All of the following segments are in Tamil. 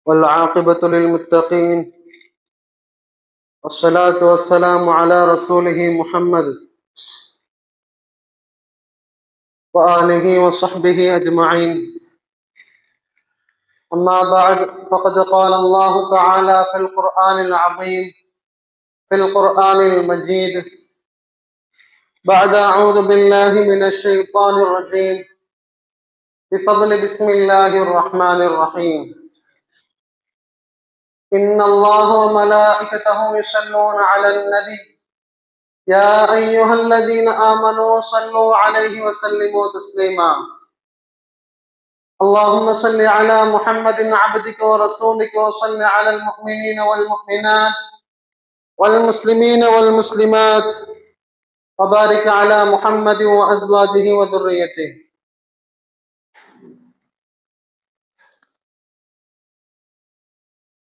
والعاقبة للمتقين، والصلاة والسلام على رسوله محمد وآله وصحبه أجمعين. أما بعد، فقد قال الله تعالى في القرآن العظيم في القرآن المجيد بعد أعوذ بالله من الشيطان الرجيم بفضل بسم الله الرحمن الرحيم. إن الله وملائكته يصلون على النبي يا أيها الذين آمنوا صلوا عليه وسلموا تسليما. اللهم صل على محمد عبدك ورسولك، وصل على المؤمنين والمؤمنات والمسلمين والمسلمات، وبارك على محمد وأزواجه وذريته.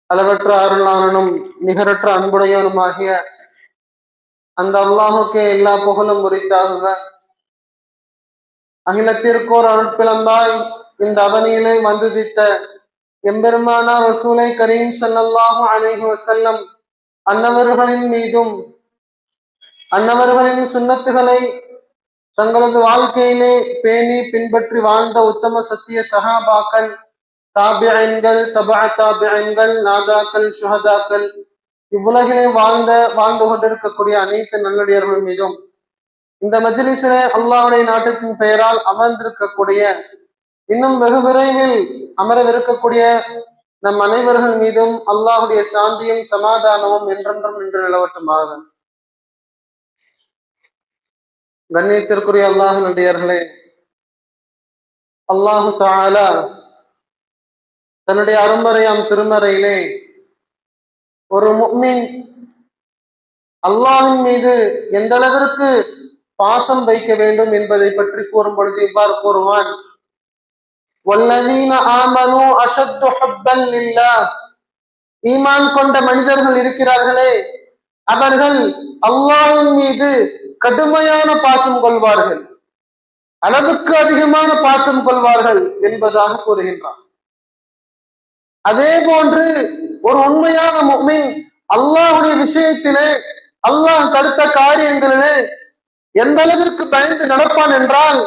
அளவற்ற அருளாளனும் நிகரற்ற அன்புடையவனுமாகிய அந்த அல்லாஹுக்கே எல்லா புகழும் உரித்தாகுக. அகிலத்திற்கோர் அருட்பிளம்பாய் இந்த அவனியிலே வந்துதித்த எம்பெருமானார் ரசூலை கரீம் ஸல்லல்லாஹு அலைஹி வஸல்லம் அன்னவர்களின் மீதும் அன்னவர்களின் சுன்னத்துகளை தங்களது வாழ்க்கையிலே பேணி பின்பற்றி வாழ்ந்த உத்தம சத்திய சஹாபாக்கள், தாபியன்கள், தபா தாபியன்கள், நாதாக்கள், சுஹதாக்கள், இவ்வுலகிலே வாழ்ந்து கொண்டிருக்கக்கூடிய அனைத்து நல்லடியர்கள் மீதும் இந்த மஜ்லிஸிலே அல்லாஹ்வுடைய நாட்டத்தின் பெயரால் அமர்ந்திருக்கக்கூடிய, இன்னும் வெகு விரைவில் அமரவிருக்கக்கூடிய நம் அனைவர்கள் மீதும் அல்லாஹுடைய சாந்தியும் சமாதானமும் என்றென்றும் நின்று நிலவட்டுமாக. கண்ணியத்திற்குரிய அல்லாஹ் நடிகர்களே, அல்லாஹு தஆலா தன்னுடைய அருமறையாம் திருமறையிலே ஒரு முஃமின் அல்லாஹ்வின் மீது எந்த அளவிற்கு பாசம் வைக்க வேண்டும் என்பதை பற்றி கூறும் பொழுது இவ்வாறு கூறுவான், வல்லதீன ஆமனு அஷத்து ஹப்பன் லில்லாஹ். ஈமான் கொண்ட மனிதர்கள் இருக்கிறார்களே, அவர்கள் அல்லாஹ்வின் மீது கடுமையான பாசம் கொள்வார்கள், அளவுக்கு அதிகமான பாசம் கொள்வார்கள் என்பதாக கூறுகின்றான். அதே போன்று ஒரு உண்மையான முஃமின் அல்லாஹ்வுடைய விஷயத்திலே, அல்லாஹ் தடுத்த காரியங்களிலே எந்த அளவிற்கு பயந்து நடப்பான் என்றால்,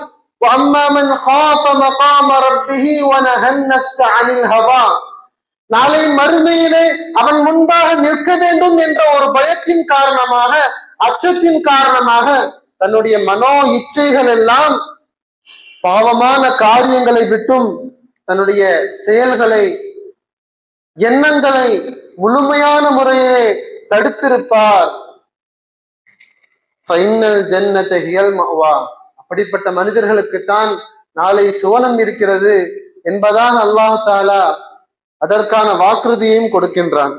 நாளை மறுமையிலே அவன் முன்பாக நிற்க வேண்டும் என்ற ஒரு பயத்தின் காரணமாக, அச்சத்தின் காரணமாக தன்னுடைய மனோ இச்சைகள் எல்லாம் பாவமான காரியங்களை விட்டும் தன்னுடைய செயல்களை, எண்ணங்களை முழுமையான முறையிலே தடுத்திருப்பார். அப்படிப்பட்ட மனிதர்களுக்குத்தான் நாளை சுவனம் இருக்கிறது என்பதாக அல்லாஹ் தஆலா அதற்கான வாக்குறுதியையும் கொடுக்கின்றான்.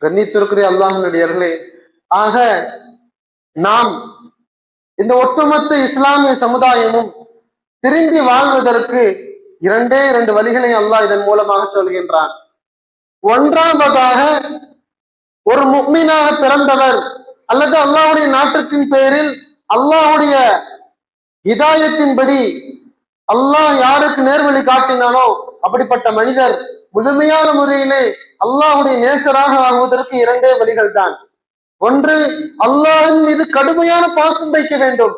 கண்ணியத்திற்குரிய அல்லாஹ்வினுடையவர்களே, ஆக நாம் இந்த ஒட்டுமொத்த இஸ்லாமிய சமுதாயமும் திரும்பி வாழ்வதற்கு இரண்டு வழிகளை அல்லாஹ் இதன் மூலமாக சொல்கின்றான். ஒன்றாவதாக, ஒரு முஃமினாக பிறந்தவர் அல்லது அல்லாஹ்வுடைய நாட்டத்தின் பெயரில் அல்லாஹ்வுடைய ஹிதாயத்தின்படி அல்லாஹ் யாருக்கு நேர்வழி காட்டினானோ அப்படிப்பட்ட மனிதர் முழுமையான முறையிலே அல்லாஹ்வுடைய நேசராக ஆகுவதற்கு இரண்டே வழிகள் தான். ஒன்று, அல்லாஹ்வின் மீது கடுமையான பாசம் வைக்க வேண்டும்,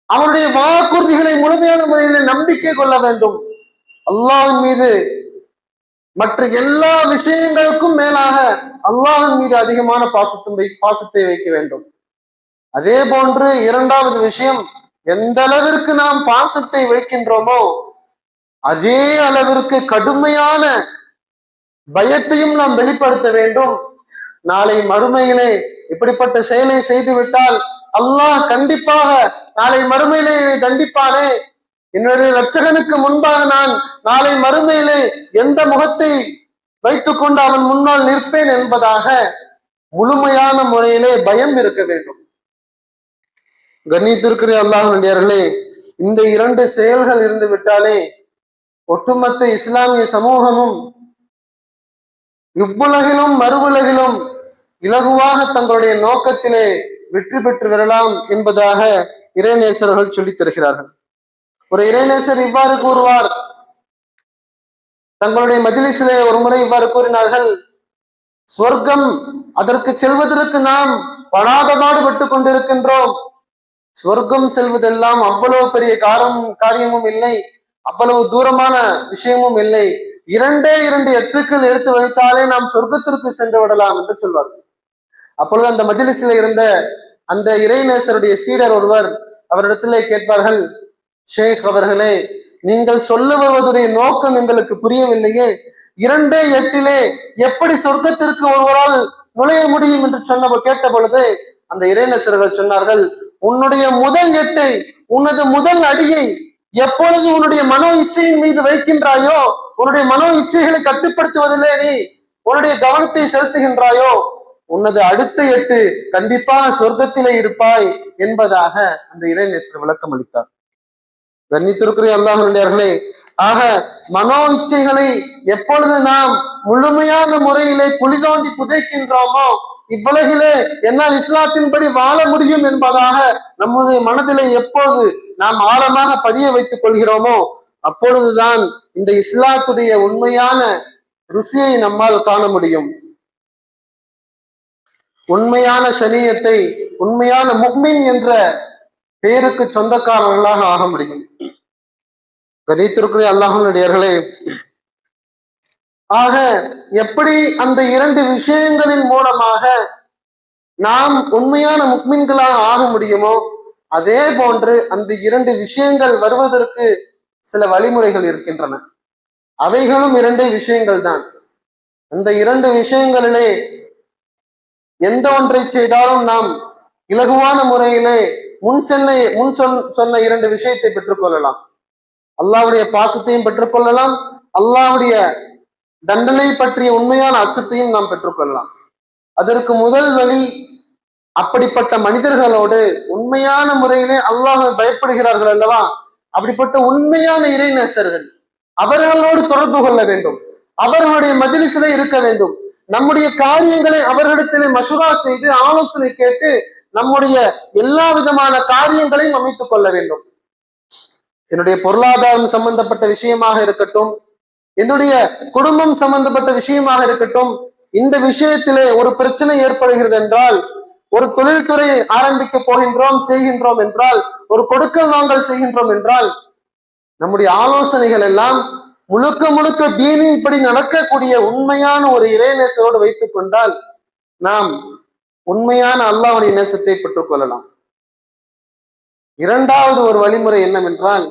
அவனுடைய வாக்குறுதிகளை முழுமையான முறையிலே நம்பிக்கை கொள்ள வேண்டும், அல்லாஹ்வின் மீது மற்ற எல்லா விஷயங்களுக்கும் மேலாக அல்லாஹ்வின் மீது அதிகமான பாசத்தை வைக்க வேண்டும். அதே போன்று இரண்டாவது விஷயம், எந்த அளவிற்கு நாம் பாசத்தை வைக்கின்றோமோ அதே அளவிற்கு கடுமையான பயத்தையும் நாம் வெளிப்படுத்த வேண்டும். நாளை மறுமையிலே இப்படிப்பட்ட செயலை செய்துவிட்டால் அல்லாஹ் கண்டிப்பாக நாளை மறுமையிலே தண்டிப்பானே, என்னுடைய இரட்சகனுக்கு முன்பாக நான் நாளை மறுமையிலே எந்த முகத்தை வைத்துக் கொண்டு அவன் முன்னால் நிற்பேன் என்பதாக முழுமையான முறையிலே பயம் இருக்க வேண்டும். கண்ணியத்திற்குரிய அல்லாஹ்வினுடையவர்களே, இந்த இரண்டு செயல்கள் இருந்து விட்டாலே ஒட்டுமொத்த இஸ்லாமிய சமூகமும் இவ்வுலகிலும் மறுவுலகிலும் இலகுவாக தங்களுடைய நோக்கத்திலே வெற்றி பெற்று வரலாம் என்பதாக இறைநேசர்கள் சொல்லித் தருகிறார்கள். ஒரு இறைநேசர் இவ்வாறு கூறுவார், தங்களுடைய மஜ்லிஸிலே ஒரு முறை இவ்வாறு கூறினார்கள், சொர்க்கம் அதற்கு செல்வதற்கு நாம் படாத பாடுபட்டு கொண்டிருக்கின்றோம். சொர்க்கம் செல்வதெல்லாம் அவ்வளவு பெரிய காரியமும் இல்லை, அவ்வளவு தூரமான விஷயமும் இல்லை. 2 எட்டுக்கள் எடுத்து வைத்தாலே நாம் சொர்க்கத்திற்கு சென்று விடலாம் என்று சொல்வார்கள். அப்பொழுது அந்த மஜ்லிஸில் இருந்த அந்த இறைநேசருடைய சீடர் ஒருவர் அவரிடத்திலே கேட்பார்கள், ஷேக் அவர்களே, நீங்கள் சொல்ல வருவதுடைய நோக்கம் எங்களுக்கு புரியவில்லையே. 2 எட்டிலே எப்படி சொர்க்கத்திற்கு ஒருவரால் நுழைய முடியும் என்று கேட்ட பொழுது அந்த இறைநேசர்கள் சொன்னார்கள், உன்னுடைய முதல் எட்டை, உனது முதல் அடியை எப்பொழுது உன்னுடைய மனோ இச்சையின் மீது வைக்கின்றாயோ, உன்னுடைய மனோ இச்சைகளை கட்டுப்படுத்துவதிலே நீ உன்னுடைய கவனத்தை செலுத்துகின்றாயோ, உனது அடுத்த 8 கண்டிப்பாக சொர்க்கத்திலே இருப்பாய் என்பதாக அந்த இறைநேசர் விளக்கம் அளித்தார். கண்ணியத்திற்குரிய அல்லாஹ்வினர்களே, ஆக மனோ இச்சைகளை எப்பொழுது நாம் முழுமையான முறையிலே குழி தோண்டி புதைக்கின்றோமோ, இவ்வுலகிலே என்னால் இஸ்லாத்தின்படி வாழ முடியும் என்பதாக நம்முடைய மனதிலே எப்பொழுது நாம் ஆழமாக பதிய வைத்துக் கொள்கிறோமோ, அப்பொழுதுதான் இந்த இஸ்லாத்துடைய உண்மையான ருசியை நம்மால் காண முடியும். உண்மையான ஷரியத்தை, உண்மையான முஃமின் என்ற பெயருக்கு சொந்தக்காரர்களாக ஆக முடியும். கணித்திருக்கிற அல்லாஹ்வினர்களே, ஆக எப்படி அந்த 2 விஷயங்களின் மூலமாக நாம் உண்மையான முஃமின்களாக ஆக முடியுமோ, அதே போன்று அந்த 2 விஷயங்கள் வருவதற்கு சில வழிமுறைகள் இருக்கின்றன. அவைகளும் 2 விஷயங்கள் தான். அந்த 2 விஷயங்களிலே எந்த ஒன்றை செய்தாலும் நாம் இலகுவான முறையிலே முன் சொன்ன 2 விஷயத்தை பெற்றுக்கொள்ளலாம். அல்லாஹ்வுடைய பாசத்தையும் பெற்றுக்கொள்ளலாம், அல்லாஹ்வுடைய தண்டனை பற்றிய உண்மையான அச்சத்தையும் நாம் பெற்றுக்கொள்ளலாம். அதற்கு முதல் வழி, அப்படிப்பட்ட மனிதர்களோடு உண்மையான முறையிலே அல்லாஹ்வை பயப்படுகிறார்கள் அல்லவா, அப்படிப்பட்ட உண்மையான இறைநேசர்கள், அவர்களோடு தொடர்பு கொள்ள வேண்டும், அவர்களுடைய மஜ்லிஸிலே இருக்க வேண்டும். நம்முடைய காரியங்களை அவர்களிடத்திலே மஷூரா செய்து ஆலோசனை கேட்டு நம்முடைய எல்லா விதமான காரியங்களையும் அமைத்துக் கொள்ள வேண்டும். என்னுடைய பொருளாதாரம் சம்பந்தப்பட்ட விஷயமாக இருக்கட்டும், என்னுடைய குடும்பம் சம்பந்தப்பட்ட விஷயமாக இருக்கட்டும், இந்த விஷயத்திலே ஒரு பிரச்சனை ஏற்படுகிறது என்றால், ஒரு தொழில்துறை ஆரம்பிக்க செய்கின்றோம் என்றால், ஒரு கொடுக்கல் வாங்கல் செய்கின்றோம் என்றால், நம்முடைய ஆலோசனைகள் எல்லாம் முழுக்க முழுக்க தீனின்படி நடக்கக்கூடிய உண்மையான ஒரு இறைநேசரோடு வைத்துக் கொண்டால் நாம் உண்மையான அல்லாஹ்வுடைய நேசத்தை பெற்றுக் கொள்ளலாம். 2வது ஒரு வழிமுறை என்னவென்றால்,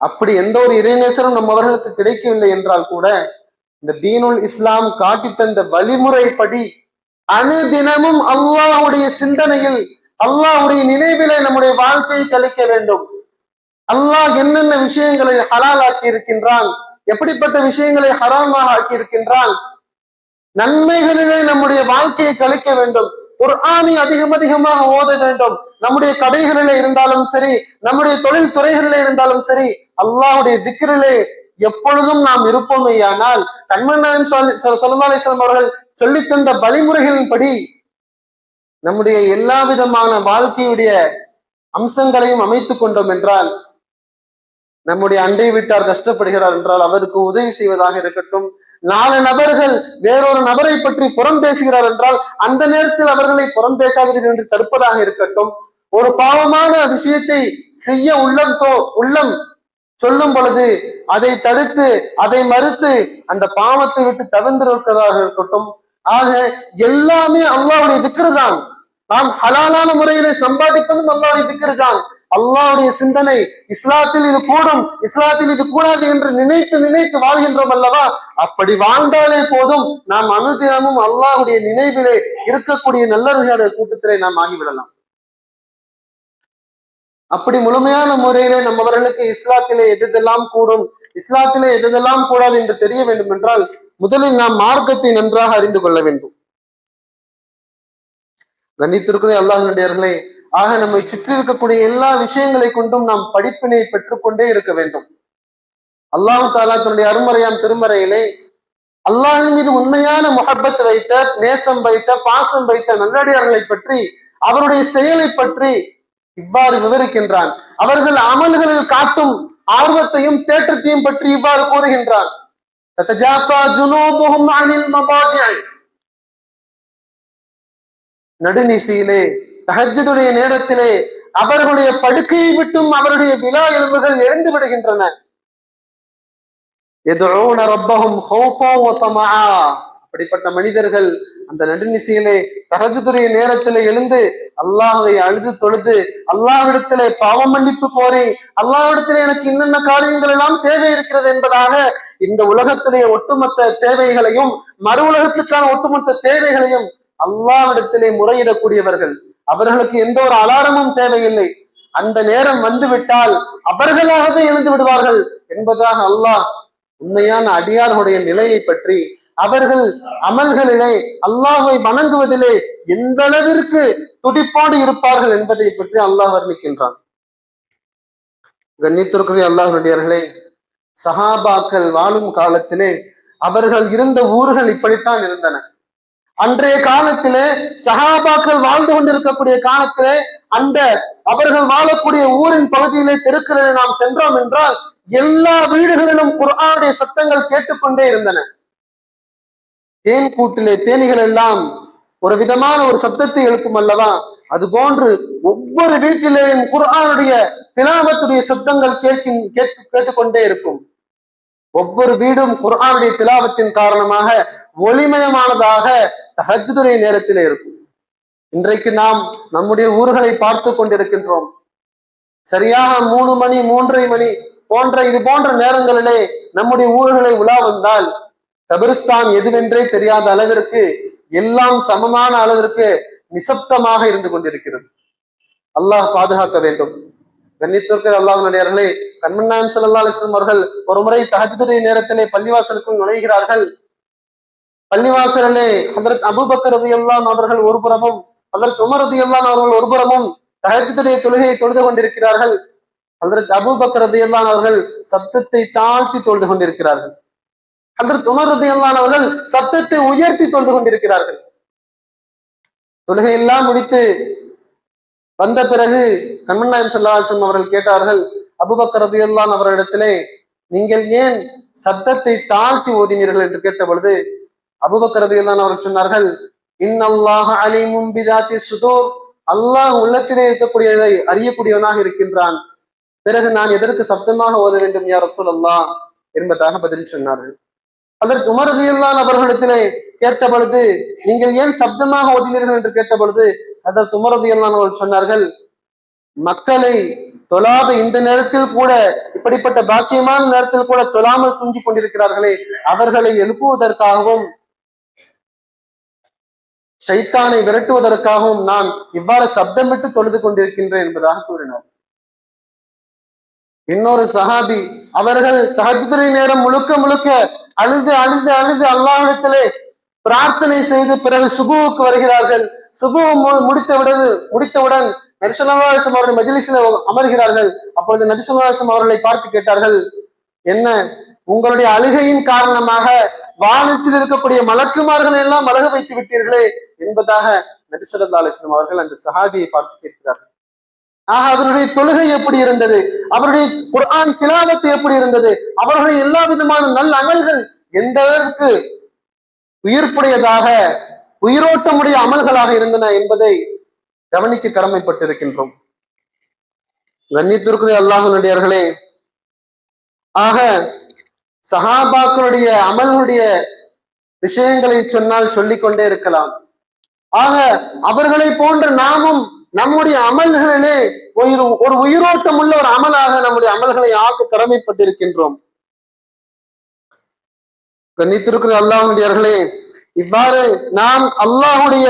அப்படி எந்த ஒரு இறைநேசரும் நம்ம அவர்களுக்கு கிடைக்கவில்லை என்றால் கூட, இந்த தீனுல் இஸ்லாம் காட்டி தந்த வழிமுறைப்படி அனுதினமும் அல்லாஹ்வுடைய சிந்தனையில், அல்லாஹ்வுடைய நினைவிலே நம்முடைய வாழ்க்கையை கழிக்க வேண்டும். அல்லாஹ் என்னென்ன விஷயங்களை ஹலால் ஆக்கி இருக்கின்றான், எப்படிப்பட்ட விஷயங்களை ஹராமாக ஆக்கி இருக்கின்றான், நன்மைகளிலே நம்முடைய வாழ்க்கையை கழிக்க வேண்டும். குர்ஆனை அதிகமாக ஓத வேண்டும். நம்முடைய கடைகளிலே இருந்தாலும் சரி, நம்முடைய தொழில் துறைகளிலே இருந்தாலும் சரி, அல்லாஹ்வுடைய திக்ரிலே எப்பொழுதும் நாம் இருப்போமேயானால், கண்மணி நாயகம் ஸல்லல்லாஹு அலைஹி வஸல்லம் அவர்கள் சொல்லித்தந்த வழிமுறைகளின்படி நம்முடைய எல்லா விதமான வாழ்க்கையுடைய அம்சங்களையும் அமைத்துக் கொண்டோம் என்றால், நம்முடைய அண்டை வீட்டார் கஷ்டப்படுகிறார் என்றால் அவருக்கு உதவி செய்வதாக இருக்கட்டும், 4 நபர்கள் வேறொரு நபரை பற்றி புறம் பேசுகிறார் என்றால் அந்த நேரத்தில் அவர்களை புறம் பேசாதீர்கள் என்று தடுப்பதாக இருக்கட்டும், ஒரு பாவமான விஷயத்தை செய்ய உள்ளம் சொல்லும் பொழுது அதை தடுத்து, அதை மறுத்து அந்த பாவத்தை விட்டு தவிர்த்திருப்பதாக இருக்கட்டும். ஆக எல்லாமே அல்லாஹ்வுடைய திக்ர் தான். நாம் ஹலாலான முறையிலே சம்பாதிப்பதும் அல்லாஹ்வுடைய திக்ர் தான். அல்லாஹ்வுடைய சிந்தனை, இஸ்லாத்தில் இது கூடும், இஸ்லாத்தில் இது கூடாது என்று நினைத்து வாழ்கின்றோம் அல்லவா, அப்படி வாழ்ந்தாலே போதும், நாம் அனுதினமும் அல்லாஹ்வுடைய நினைவிலே இருக்கக்கூடிய நல்லவர்களுடைய கூட்டத்திலே நாம் ஆகிவிடலாம். அப்படி முழுமையான முறையிலே நம்மவர்களுக்கு இஸ்லாத்திலே எதெல்லாம் கூடும், இஸ்லாத்திலே எதெல்லாம் கூடாது என்று தெரிய வேண்டும் என்றால், முதலில் நாம் மார்க்கத்தை நன்றாக அறிந்து கொள்ள வேண்டும். கண்ணியத்திற்குரிய அல்லாஹ்வினர்களே, ஆக நம்மை சுற்றி இருக்கக்கூடிய எல்லா விஷயங்களை கொண்டும் நாம் படிப்பினை பெற்றுக்கொண்டே இருக்க வேண்டும். அல்லாஹ் தஆலா தன்னுடைய அருமறையாம் திருமறையிலே அல்லாஹ்வின் மீது உண்மையான முஹப்பத் வைத்த, நேசம் வைத்த, பாசம் வைத்த நல்லடியார்களை பற்றி, அவருடைய செயலை பற்றி இவ்வாறு விவரிக்கின்றான். அவர்கள் அமல்களில் காட்டும் ஆர்வத்தையும் தேற்றத்தையும் பற்றி இவ்வாறு கூறுகின்றான். ததஜாஃபா ஜுனூபுஹும் அனில் மபாஜிஇ. நடுநிசையிலே தஹஜ்ஜுடைய நேரத்திலே அவர்களுடைய படுக்கையை விட்டும் அவருடைய விலா எலும்புகள் எழுந்து விடுகின்றன. யதுஊன ரப்பஹும் ஹௌஃபன் வ தமஆ. அப்படிப்பட்ட மனிதர்கள் அந்த நடுநிசையிலே தஹஜ்ஜுடைய நேரத்திலே எழுந்து அல்லாஹ்வை அழுது தொழுது அல்லாஹ்விடத்திலே பாவ மன்னிப்பு கோரி அல்லாஹ்விடத்திலே எனக்கு இன்னென்ன காரியங்கள் எல்லாம் தேவை இருக்கிறது என்பதாக இந்த உலகத்திலே ஒட்டுமொத்த தேவைகளையும் மறு உலகத்துக்கான ஒட்டுமொத்த தேவைகளையும் அல்லாஹ்விடத்திலே முறையிடக்கூடியவர்கள். அவர்களுக்கு எந்த ஒரு அலாரமும் தேவையில்லை. அந்த நேரம் வந்துவிட்டால் அவர்களாகவே எழுந்து விடுவார்கள் என்பதாக அல்லாஹ் உண்மையான அடியார்களுடைய நிலையை பற்றி, அவர்கள் அமல்களிலே அல்லாஹ்வை வணங்குவதிலே எந்த அளவிற்கு துடிப்போடு இருப்பார்கள் என்பதை பற்றி அல்லாஹ் வர்ணிக்கின்றான். கண்ணியத்திற்குரிய அல்லாஹ்வுடையவர்களே, சஹாபாக்கள் வாழும் காலத்திலே அவர்கள் இருந்த ஊர்கள் இப்படித்தான் இருந்தன. அன்றைய காலத்திலே சஹாபாக்கள் வாழ்ந்து கொண்டிருக்கக்கூடிய காலத்திலே அந்த அவர்கள் வாழக்கூடிய ஊரின் பகுதியிலே தெருக்களிலே நாம் சென்றோம் என்றால் எல்லா வீடுகளிலும் குர்ஆனுடைய சத்தங்கள் கேட்டுக்கொண்டே இருந்தன. தேன் கூட்டிலே தேனிகள் எல்லாம் ஒரு விதமான ஒரு சத்தத்தை எழுப்பும் அல்லவா, அது போன்று ஒவ்வொரு வீட்டிலேயும் குர்ஆனுடைய திலாவத்துடைய சத்தங்கள் கேட்டுக்கொண்டே இருக்கும். ஒவ்வொரு வீடும் குர்ஆனுடைய திலாவத்தின் காரணமாக ஒளிமயமானதாக தஹஜ்ஜுடைய நேரத்திலே இருக்கும். இன்றைக்கு நாம் நம்முடைய ஊர்களை பார்த்து கொண்டிருக்கின்றோம். சரியாக 3 மணி 3:30 மணி போன்ற இது போன்ற நேரங்களிலே நம்முடைய ஊர்களை உலா வந்தால் கபிரிஸ்தான் எதுவென்றே தெரியாத அளவிற்கு எல்லாம் சமமான அளவிற்கு நிசப்தமாக இருந்து கொண்டிருக்கிறது. அல்லாஹ் பாதுகாக்க வேண்டும். கண்ணியத்திற்கு அல்லாஹ்வுடையவர்களே, கண்மணி நாயகம் ஸல்லல்லாஹு அலைஹி வஸல்லம் அவர்கள் ஒரு முறை தஹஜ்ஜுடைய நேரத்திலே பள்ளிவாசலுக்குள் நுழைகிறார்கள். பள்ளிவாசலிலே ஹஜ்ரத் அபூபக்கர் ரலியல்லாஹு அன்ஹு அவர்கள் ஒரு புறமும் ஹஜ்ரத் உமர் ரலியல்லாஹு அன்ஹு அவர்கள் ஒரு புறமும் தஹஜ்ஜுடைய தொழுகையை தொழுது கொண்டிருக்கிறார்கள். ஹஜ்ரத் அபூபக்கர் ரலியல்லாஹு அன்ஹு அவர்கள் சத்தத்தை தாழ்த்தி தொழுது கொண்டிருக்கிறார்கள். ஹஜ்ரத் உமர் ரலியல்லாஹு அன்ஹு அவர்கள் சத்தத்தை உயர்த்தி தொழுது கொண்டிருக்கிறார்கள். தொழுகையெல்லாம் முடித்து வந்த பிறகு கண்மணி நாயகம் ஸல்லல்லாஹு அலைஹி வஸல்லம் அவர்கள் கேட்டார்கள் அபூபக்கர் ரலியல்லாஹு அன்ஹு அவர்களிடத்திலே, நீங்கள் ஏன் சத்தத்தை தாழ்த்தி ஓதினீர்கள் என்று கேட்ட பொழுது அபூபக்கர் ரலியல்லாஹு அன்ஹு அவர்கள் சொன்னார்கள், இன்னல்லாஹ அலீமும் பிதாத்தி சுதூர். அல்லாஹ் உள்ளத்திலே இருக்கக்கூடியதை அறியக்கூடியவனாக இருக்கின்றான். பிறகு நான் எதற்கு சப்தமாக ஓத வேண்டும் யா ரசூலல்லாஹ் என்பதாக பதில் சொன்னார்கள். அதற்கு உமர் ரலியல்லாஹு அன்ஹு அவர்களிடத்திலே கேட்ட பொழுது, நீங்கள் ஏன் சப்தமாக ஓதினீர்கள் என்று கேட்ட பொழுது அதற்கு உமர் ரலியல்லாஹு அன்ஹு அவர்கள் சொன்னார்கள், மக்களை தொழாத இந்த நேரத்தில் கூட, இப்படிப்பட்ட பாக்கியமான நேரத்தில் கூட தொழாமல் தூங்கிக் கொண்டிருக்கிறார்களே, அவர்களை எழுப்புவதற்காகவும் ஷைத்தானை விரட்டுவதற்காகவும் நான் இவ்வாறு சப்தமிட்டு தொழுது கொண்டிருக்கின்றேன் என்பதாக கூறினார். இன்னொரு சஹாபி அவர்கள் தஹஜ்ஜுடைய நேரம் முழுக்க முழுக்க அழுது அழுது அழுது அல்லாஹ்விடத்திலே பிரார்த்தனை செய்து பிறகு சுபுவுக்கு வருகிறார்கள். சுபு முடித்தவுடன் நபி ஸல்லல்லாஹு அலைஹி வஸல்லம் அவருடைய மஜ்லிஸில் அமர்கிறார்கள். அப்பொழுது நபி ஸல்லல்லாஹு அலைஹி வஸல்லம் அவர்களை பார்த்து கேட்டார்கள், என்ன உங்களுடைய அழுகையின் காரணமாக வானத்தில் இருக்கக்கூடிய மலக்குமார்களை எல்லாம் அழக வைத்து விட்டீர்களே என்பதாக நபி ஸல்லல்லாஹு அலைஹி வஸல்லம் அவர்கள் அந்த சஹாபியை பார்த்து கேட்கிறார்கள். ஆக அவருடைய தொழுகை எப்படி இருந்தது, அவருடைய குர்ஆன் திலாவத்து எப்படி இருந்தது, அவருடைய எல்லா விதமான நல்ல அமல்கள் எந்த அளவுக்கு உயிர்ப்புடையதாக உயிரோட்டமுடைய அமல்களாக இருந்தன என்பதை கவனிக்க கடமைப்பட்டிருக்கின்றோம். கண்ணியத்திற்குரிய அல்லாஹ்வுடையவர்களே, ஆக சஹாபாக்களுடைய அமல்களுடைய விஷயங்களை சொன்னால் சொல்லிக்கொண்டே இருக்கலாம். ஆக அவர்களை போன்ற நாமும் நம்முடைய அமல்களிலே ஒரு உயிரோட்டம் உள்ள ஒரு அமலாக நம்முடைய அமல்களை ஆக்க கடமைப்பட்டிருக்கின்றோம். கண்ணியத்திற்குரிய அல்லாஹ்வுடையவர்களே, இவ்வாறு நாம் அல்லாஹுடைய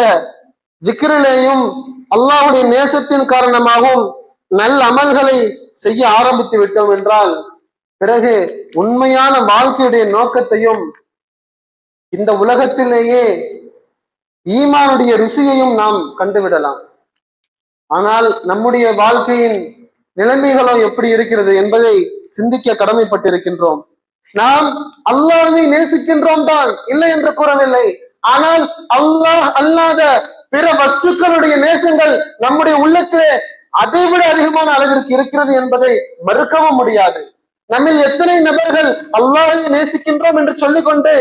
திக்ரிலேயும் அல்லாஹுடைய நேசத்தின் காரணமாகவும் நல்ல அமல்களை செய்ய ஆரம்பித்து விட்டோம் என்றால் பிறகு உண்மையான வாழ்க்கையுடைய நோக்கத்தையும் இந்த உலகத்திலேயே ஈமானுடைய ருசியையும் நாம் கண்டுவிடலாம். ஆனால் நம்முடைய வாழ்க்கையின் நிலைமைகளோ எப்படி இருக்கிறது என்பதை சிந்திக்க கடமைப்பட்டிருக்கின்றோம். நாம் அல்லாஹ்வை நேசிக்கின்றோம் தான், இல்லை என்று கூறவில்லை. ஆனால் அல்லாஹ் அல்லாத பிற வஸ்துக்களுடைய நேசங்கள் நம்முடைய உள்ளத்திலே அதைவிட அதிகமான அளவிற்கு இருக்கிறது என்பதை மறுக்கவும் முடியாது. நம்மில் எத்தனை நபர்கள் அல்லாஹை நேசிக்கின்றோம் என்று சொல்லிக்கொண்டு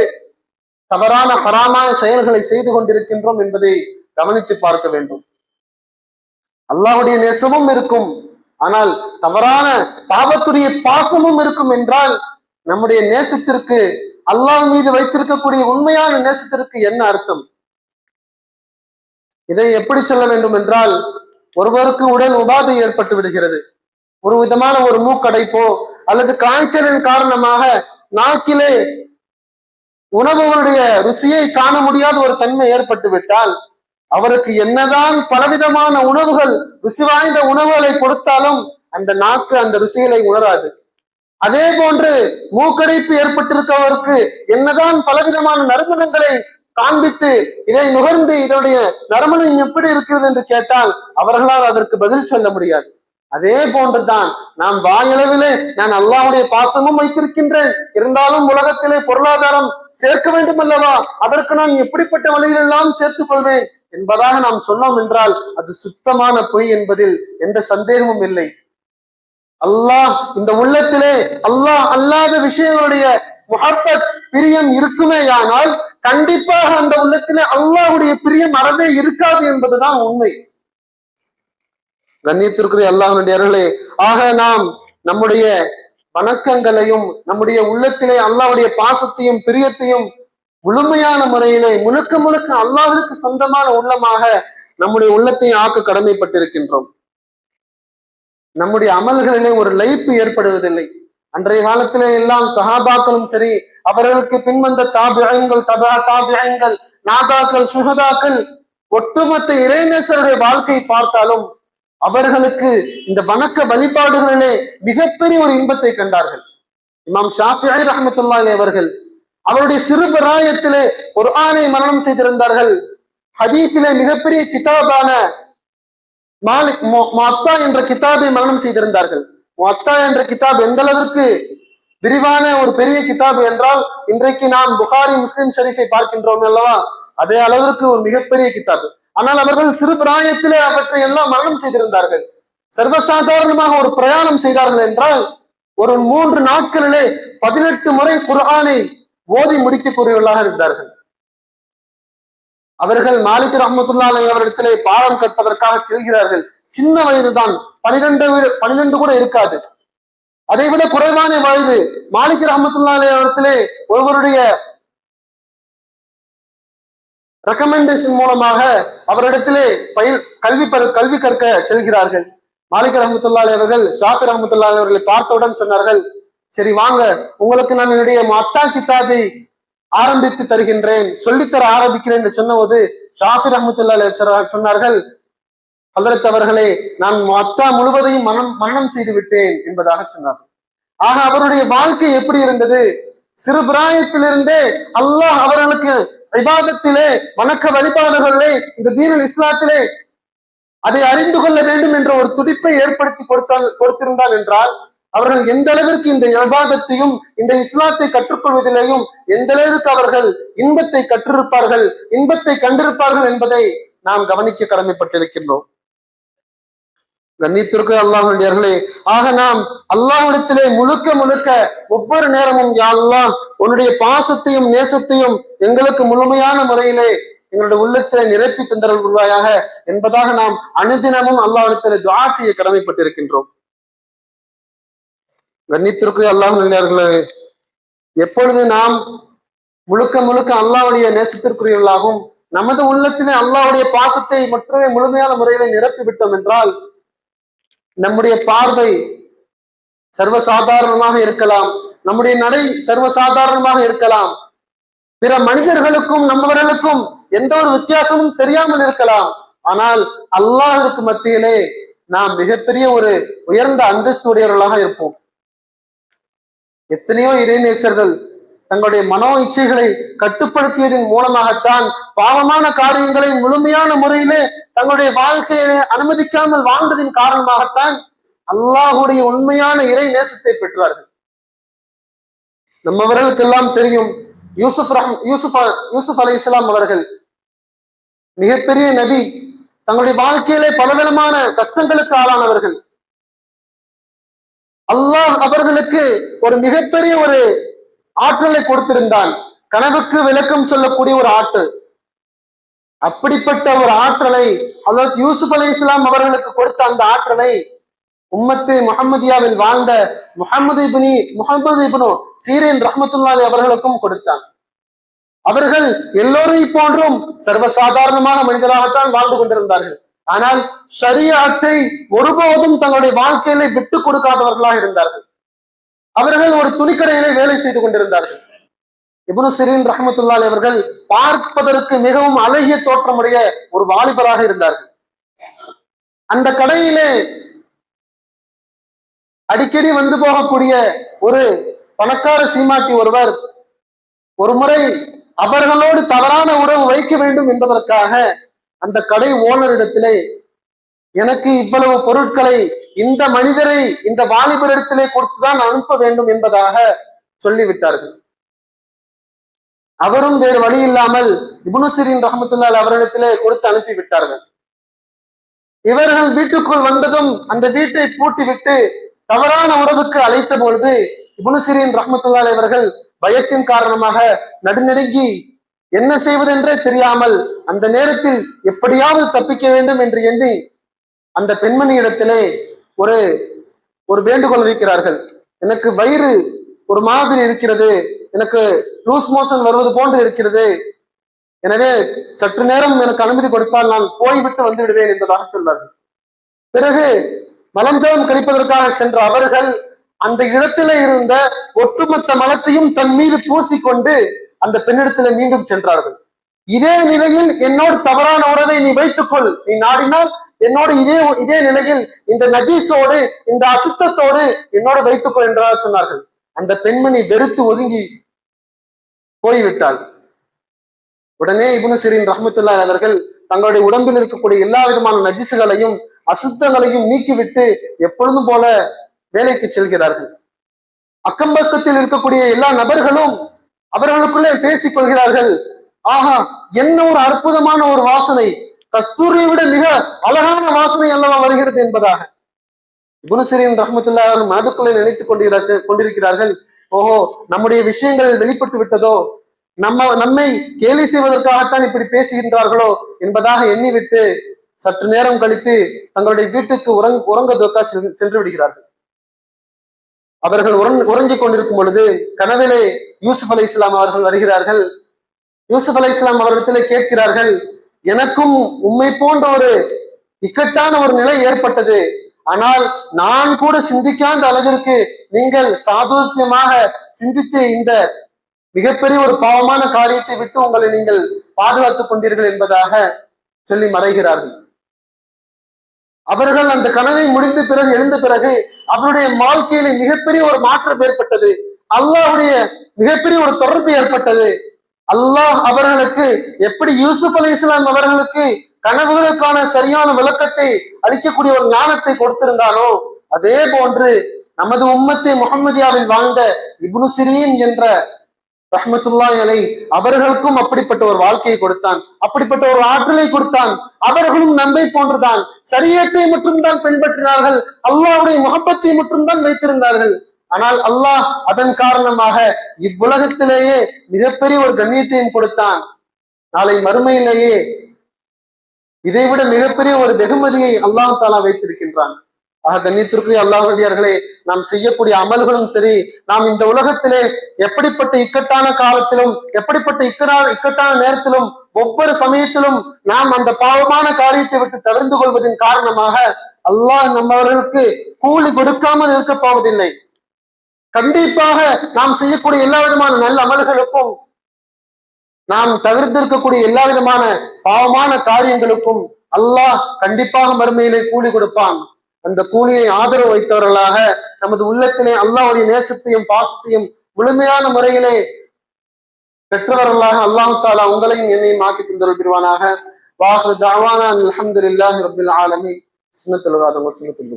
தவறான ஹராமான செயல்களை செய்து கொண்டிருக்கின்றோம் என்பதை கவனித்து பார்க்க வேண்டும். அல்லாஹுடைய நேசமும் இருக்கும், ஆனால் தவறான பாவத்துடைய பாசமும் இருக்கும் என்றால் நம்முடைய நேசத்திற்கு, அல்லாஹ் மீது வைத்திருக்கக்கூடிய உண்மையான நேசத்திற்கு என்ன அர்த்தம்? இதை எப்படி சொல்ல வேண்டும் என்றால், ஒருவருக்கு உடல் உபாதை ஏற்பட்டு விடுகிறது, ஒரு விதமான ஒரு மூக்கடைப்போ அல்லது காய்ச்சலின் காரணமாக நாக்கிலே உணவுகளுடைய ருசியை காண முடியாத ஒரு தன்மை ஏற்பட்டு விட்டால், அவருக்கு என்னதான் பலவிதமான உணவுகள், ருசி வாய்ந்த உணவுகளை கொடுத்தாலும் அந்த நாக்கு அந்த ருசிகளை உணராது. அதே போன்று மூக்கடைப்பு ஏற்பட்டிருக்கவருக்கு என்னதான் பலவிதமான நறுமணங்களை காண்பித்து இதை நுகர்ந்து இதனுடைய நறுமணம் எப்படி இருக்கிறது என்று கேட்டால் அவர்களால் அதற்கு பதில் சொல்ல முடியாது. அதே போன்றுதான் நாம் வாயளவிலே நான் அல்லாஹ்வுடைய பாசமும் வைத்திருக்கின்றேன், இருந்தாலும் உலகத்திலே பொருளாதாரம் சேர்க்க வேண்டும் அல்லவா, அதற்கு நான் எப்படிப்பட்ட வழியில் எல்லாம் சேர்த்துக் கொள்வேன் என்பதாக நாம் சொன்னோம் என்றால் அது சுத்தமான பொய் என்பதில் எந்த சந்தேகமும் இல்லை. அல்லாஹ் இந்த உள்ளத்திலே அல்லாஹ் அல்லாத விஷயங்களுடைய முஹப்பத் பிரியம் இருக்குமேயானால் கண்டிப்பாக அந்த உள்ளத்திலே அல்லாஹ்வுடைய பிரியம் அறவே இருக்காது என்பதுதான் உண்மை. கண்ணியத்திற்குரிய அல்லாஹ்வுடையவர்களே, ஆக நாம் நம்முடைய வணக்கங்களையும் நம்முடைய உள்ளத்திலே அல்லாஹ்வுடைய பாசத்தையும் பிரியத்தையும் முழுமையான முறையிலே முழுக்க முழுக்க அல்லாஹ்விற்கு சொந்தமான உள்ளமாக நம்முடைய உள்ளத்தை ஆக்க கடமைப்பட்டிருக்கின்றோம். நம்முடைய அமல்களிலே ஒரு லயிப்பு ஏற்படுவதில்லை. அன்றைய காலத்திலே எல்லாம் சஹாபாக்களும் சரி, அவர்களுக்கு பின்வந்த தாபியங்கள், தபா தாபியங்கள், நாதாக்கள், சுஹதாக்கள், ஒட்டுமொத்த இறைநேசருடைய வாழ்க்கை பார்த்தாலும் அவர்களுக்கு இந்த வணக்க வழிபாடுகளிலே மிகப்பெரிய ஒரு இன்பத்தை கண்டார்கள். இமாம் ஷாஃபிஈ ரஹ்மத்துல்லாஹி அவர்கள் அவருடைய சிறு பிராயத்திலே குர்ஆனை மனனம் செய்திருந்தார்கள். ஹதீஸிலே மிகப்பெரிய கிதாபான மாலிக் முஅத்தா என்ற கிதாபை மனனம் செய்திருந்தார்கள். முஅத்தா என்ற கிதாப் எந்த அளவிற்கு விரிவான ஒரு பெரிய கிதாப் என்றால், இன்றைக்கு நாம் புகாரி முஸ்லிம் ஷரீஃபை பார்க்கின்றோம் அல்லவா, அதே அளவிற்கு ஒரு மிகப்பெரிய கிதாப். ஆனால் அவர்கள் சிறு பிராயத்திலே அவற்றை எல்லாம் மரணம் செய்திருந்தார்கள். சர்வசாதாரணமாக ஒரு பிரயாணம் செய்தார்கள் என்றால் ஒரு 3 நாட்களிலே 18 முறை குர்ஆனை ஓதி முடிக்கக்கூடியவர்களாக இருந்தார்கள். அவர்கள் மாலிக் ரஹ்மத்துல்லாஹி அலைஹி அவரிடத்திலே பாடம் கற்பதற்காக செல்கிறார்கள். சின்ன வயதுதான், 12 கூட இருக்காது, அதை விட குறைவான வயது. மாலிக் ரஹ்மத்துல்லாஹி அலைஹி அவரிடத்திலே ஒருவருடைய ரெக்கமெண்டேஷன் மூலமாக அவரிடத்திலே கல்வி கற்க செல்கிறார்கள். மாலிக் ரஹ்மத்துல்லாஹி அலைஹி அவர்கள் ஷாஃபி ரஹ்மத்துல்லாஹி அலைஹி அவர்களை பார்த்தவுடன் சொன்னார்கள், சரி வாங்க, உங்களுக்கு நான் என்னுடைய முஅத்தா கிதாபை ஆரம்பித்து தருகின்றேன், சொல்லித்தர ஆரம்பிக்கிறேன் என்று சொன்னபோது ஷாஃபி ரஹ்மத்துல்லாஹி அலைஹி சொன்னார்கள், ஹஜ்ரத் அவர்களே, நான் முஅத்தா முழுவதையும் மனனம் செய்து விட்டேன் என்பதாக சொன்னார். ஆக அவருடைய வாழ்க்கை எப்படி இருந்தது? சிறு பிராயத்திலிருந்தே அல்லாஹ் அவர்களுக்கு இபாதத்திலே, வணக்க வழிபாடுகளிலே, இந்த தீனுல் இஸ்லாத்திலே அதை அறிந்து கொள்ள வேண்டும் என்ற ஒரு துடிப்பை ஏற்படுத்தி கொடுத்திருந்தால் என்றால் அவர்கள் எந்த அளவிற்கு இந்த இபாதத்தையும் இந்த இஸ்லாத்தை கற்றுக்கொள்வதிலேயும் எந்த அளவிற்கு அவர்கள் இன்பத்தை கற்றிருப்பார்கள், இன்பத்தை கண்டிருப்பார்கள் என்பதை நாம் கவனிக்க கடமைப்பட்டிருக்கின்றோம். கண்ணியத்திற்கு அல்லாஹ்வுடையவர்களே, ஆக நாம் அல்லாஹ்விடத்திலே முழுக்க முழுக்க ஒவ்வொரு நேரமும் யா அல்லாஹ் உன்னுடைய பாசத்தையும் நேசத்தையும் எங்களுக்கு முழுமையான முறையிலே எங்களுடைய உள்ளத்திலே நிரப்பி தந்தரல் உருவாயாக என்பதாக நாம் அனுதினமும் அல்லாஹ்விடத்திலே துஆ செய்ய கடமைப்பட்டிருக்கின்றோம். கண்ணியத்திற்கு அல்லாஹ்வுடையவர்களே, எப்பொழுது நாம் முழுக்க முழுக்க அல்லாஹ்வுடைய நேசத்திற்குரியவர்களாகவும் நமது உள்ளத்திலே அல்லாஹ்வுடைய பாசத்தை மட்டுமே முழுமையான முறையிலே நிரப்பி விட்டோம் என்றால் நம்முடைய பார்வை சர்வசாதாரணமாக இருக்கலாம், நம்முடைய நடை சர்வசாதாரணமாக இருக்கலாம், பிற மனிதர்களுக்கும் நம்மவர்களுக்கும் எந்த ஒரு வித்தியாசமும் தெரியாமல் இருக்கலாம். ஆனால் அல்லாஹ்விற்கு மத்தியிலே நாம் மிகப்பெரிய ஒரு உயர்ந்த அந்தஸ்து உடையவர்களாக இருப்போம். எத்தனையோ இறைநேசர்கள் தங்களுடைய மனோ இச்சைகளை கட்டுப்படுத்தியதன் மூலமாகத்தான் பாவமான காரியங்களை முழுமையான முறையிலே தங்களுடைய வாழ்க்கையை அனுமதிக்காமல் வாழ்ந்ததின் காரணமாகத்தான் அல்லாஹுடைய உண்மையான இறை நேசத்தை பெற்றார்கள். நம்மவர்களுக்கெல்லாம் தெரியும், யூசுப் அலைஹிஸ்ஸலாம் அவர்கள் மிகப்பெரிய நபி, தங்களுடைய வாழ்க்கையிலே பலவிதமான கஷ்டங்களுக்கு ஆளானவர்கள். அல்லாஹ் அவர்களுக்கு ஒரு மிகப்பெரிய ஒரு ஆற்றலை கொடுத்திருந்தான். கனவுக்கு விளக்கம் சொல்லக்கூடிய ஒரு ஆற்றல். அப்படிப்பட்ட ஒரு ஆற்றலை ஹஜ்ரத் யூசுப் அலைஹிஸ்ஸலாம் அவர்களுக்கு கொடுத்த அந்த ஆற்றலை உம்மத்து முஹம்மதியாவில் வாழ்ந்த முஹம்மது இப்னு சீரின் ரஹ்மத்துல்லாஹி அவர்களுக்கும் கொடுத்தான். அவர்கள் எல்லோரை போன்றும் சர்வசாதாரணமான மனிதராகத்தான் வாழ்ந்து கொண்டிருந்தார்கள். ஆனால் ஷரியத்தை ஒருபோதும் தங்களுடைய வாழ்க்கையில விட்டுக் கொடுக்காதவர்களாக இருந்தார்கள். அவர்கள் ஒரு துணிக்கடையிலே வேலை செய்து கொண்டிருந்தார்கள். இப்னு சிரீன் ரஹ்மத்துல்லாஹி அவர்கள் பார்ப்பதற்கு மிகவும் அழகிய தோற்றமுடைய ஒரு வாலிபராக இருந்தார்கள். அந்த கடையிலே அடிக்கடி வந்து போகக்கூடிய ஒரு பணக்கார சீமாட்டி ஒருவர் ஒரு முறை அவர்களோடு தவறான உறவு வைக்க வேண்டும் என்பதற்காக அந்த கடை ஓனரிடத்திலே, எனக்கு இவ்வளவு பொருட்களை இந்த மனிதரை இந்த வாலிபரிடத்திலே கொடுத்துதான் அனுப்ப வேண்டும் என்பதாக சொல்லிவிட்டார்கள். அவரும் வேறு வழி இல்லாமல் இப்னு சிரீன் ரஹ்மத்துல்லாஹி அவரிடத்திலே கொடுத்து அனுப்பிவிட்டார்கள். இவர்கள் வீட்டுக்குள் வந்ததும் அந்த வீட்டை பூட்டிவிட்டு தவறான உறவுக்கு அழைத்த பொழுது இப்னு சிரீன் ரஹ்மத்துல்லாஹி அவர்கள் பயத்தின் காரணமாக நடுநடுங்கி என்ன செய்வதென்றே தெரியாமல் அந்த நேரத்தில் எப்படியாவது தப்பிக்க வேண்டும் என்று எண்ணி அந்த பெண்மணியிடத்திலே ஒரு வேண்டுகோள் வைக்கிறார்கள். எனக்கு வயிறு ஒரு மாதிரி இருக்கிறது, எனக்கு லூஸ் மோஷன் வருவது போன்று இருக்கிறது, எனவே சற்று நேரம் எனக்கு அனுமதி கொடுத்தால் நான் போய்விட்டு வந்து விடுவேன் என்பதாக சொல்வார்கள். பிறகு மலஞ்சலம் கழிப்பதற்காக சென்ற அவர்கள் அந்த இடத்திலே இருந்த ஒட்டுமொத்த மலத்தையும் தன் மீது பூசிக்கொண்டு அந்த பெண்ணிடத்திலே மீண்டும் சென்றார்கள். இதே நிலையில் என்னோடு தவறான உறவை நீ வைத்துக்கொள், நீ நாடினால் என்னோடு இதே நிலையில் இந்த நஜீஸோடு இந்த அசுத்தத்தோடு என்னோடு வைத்துக்கொள் என்றாக சொன்னார்கள். அந்த பெண்மணி வெறுத்து ஒதுங்கி போய்விட்டாள். உடனே இப்னு சிரீன் ரஹ்மத்துல்லாஹி அவர்கள் தங்களுடைய உடம்பில் இருக்கக்கூடிய எல்லா விதமான நஜீசுகளையும் அசுத்தங்களையும் நீக்கிவிட்டு எப்பொழுதும் போல வேலைக்கு செல்கிறார்கள். அக்கம்பக்கத்தில் இருக்கக்கூடிய எல்லா நபர்களும் அவர்களுக்குள்ளே பேசிக் கொள்கிறார்கள். ஆஹா, என்ன ஒரு அற்புதமான ஒரு வாசனை, கஸ்தூரியை விட மிக அழகான வாசனை அல்லவா வருகிறது என்பதாக இப்னு சிரீன் ரஹ்மத்துல்லாஹி அவர்கள் மனதுக்குள்ளே நினைத்துக் கொண்டிருக்கிறார்கள். ஓஹோ, நம்முடைய விஷயங்கள் வெளிப்பட்டு விட்டதோ, நம்மை கேலி செய்வதற்காகத்தான் இப்படி பேசுகின்றார்களோ என்பதாக எண்ணிவிட்டு சற்று நேரம் கழித்து தங்களுடைய வீட்டுக்கு உறங்குவதற்காக சென்று விடுகிறார்கள். அவர்கள் உறங்கிக் கொண்டிருக்கும் பொழுது கனவிலே யூசுப் அலைஹிஸ்ஸலாம் அவர்கள் வருகிறார்கள். யூசுப் அலைஹிஸ்ஸலாம் அவரிடத்திலே கேட்கிறார்கள், எனக்கும் உம்மை போன்ற ஒரு இக்கட்டான ஒரு நிலை ஏற்பட்டது, ஆனால் நான் கூட சிந்திக்காத அளவிற்கு நீங்கள் சாதுரியமாக சிந்தித்து இந்த மிகப்பெரிய ஒரு பாவமான காரியத்தை விட்டு உங்களை நீங்கள் பாதுகாத்துக் கொண்டீர்கள் என்பதாக சொல்லி மறைகிறார்கள். அவர்கள் அந்த கனவை முடிந்த பிறகு எழுந்த பிறகு அவருடைய வாழ்க்கையில மிகப்பெரிய ஒரு மாற்றம் ஏற்பட்டது. அல்லாஹ்வுடைய மிகப்பெரிய ஒரு தொடர்பு ஏற்பட்டது. அல்லாஹ் அவர்களுக்கு எப்படி யூசுப் அலைஹிஸ்ஸலாம் அவர்களுக்கு கனவுகளுக்கான சரியான விளக்கத்தை அளிக்கக்கூடிய ஒரு ஞானத்தை கொடுத்திருந்தானோ, அதே போன்று நமது உம்மத்தை முஹம்மதியாவில் வாழ்ந்த இப்னு சிரீன் என்ற ரஹ்மத்துல்லாஹி அலைஹி அவர்களுக்கும் அப்படிப்பட்ட ஒரு வாழ்க்கையை கொடுத்தான், அப்படிப்பட்ட ஒரு ஆற்றலை கொடுத்தான். அவர்களும் நம்மை போன்றுதான் ஷரியத்தை மட்டும்தான் பின்பற்றினார்கள், அல்லாஹ்வுடைய முஹப்பத்தை மட்டும்தான் வைத்திருந்தார்கள். ஆனால் அல்லாஹ் அதன் காரணமாக இவ்வுலகத்திலேயே மிகப்பெரிய ஒரு கண்ணியத்தையும் கொடுத்தான். நாளை மறுமையிலேயே இதைவிட மிகப்பெரிய ஒரு வெகுமதியை அல்லாஹ் தஆலா வைத்திருக்கின்றான். ஆக கண்ணியத்திற்குரிய அல்லாஹ்வுடையார்களே, நாம் செய்யக்கூடிய அமல்களும் சரி, நாம் இந்த உலகத்திலே எப்படிப்பட்ட இக்கட்டான காலத்திலும் எப்படிப்பட்ட இக்கட்டான நேரத்திலும் ஒவ்வொரு சமயத்திலும் நாம் அந்த பாவமான காரியத்தை விட்டு தவிர்த்து கொள்வதன் காரணமாக அல்லாஹ் நம்மவர்களுக்கு கூலி கொடுக்காமல் இருக்க போவதில்லை. கண்டிப்பாக நாம் செய்யக்கூடிய எல்லா விதமான நல்ல அமல்களுக்கும், நாம் தவிர்த்திருக்கக்கூடிய எல்லா விதமான பாவமான காரியங்களுக்கும் அல்லாஹ் கண்டிப்பாக மறுமையிலே கூலி கொடுப்பான். அந்த கூலியை ஆதரவு வைத்தவர்களாக நமது உள்ளத்திலே அல்லாஹ்வுடைய நேசத்தையும் பாசத்தையும் முழுமையான முறையிலே பெற்றவர்களாக அல்லாஹ் தஆலா உங்களையும் என்னையும் ஆக்கி தந்தருள் புரிவானாக. வாஹிரு தஅவானா அல்ஹம்துலில்லாஹி ரப்பில் ஆலமீன். சுன்னத்துல் வாதம் வசுன்னத்துல்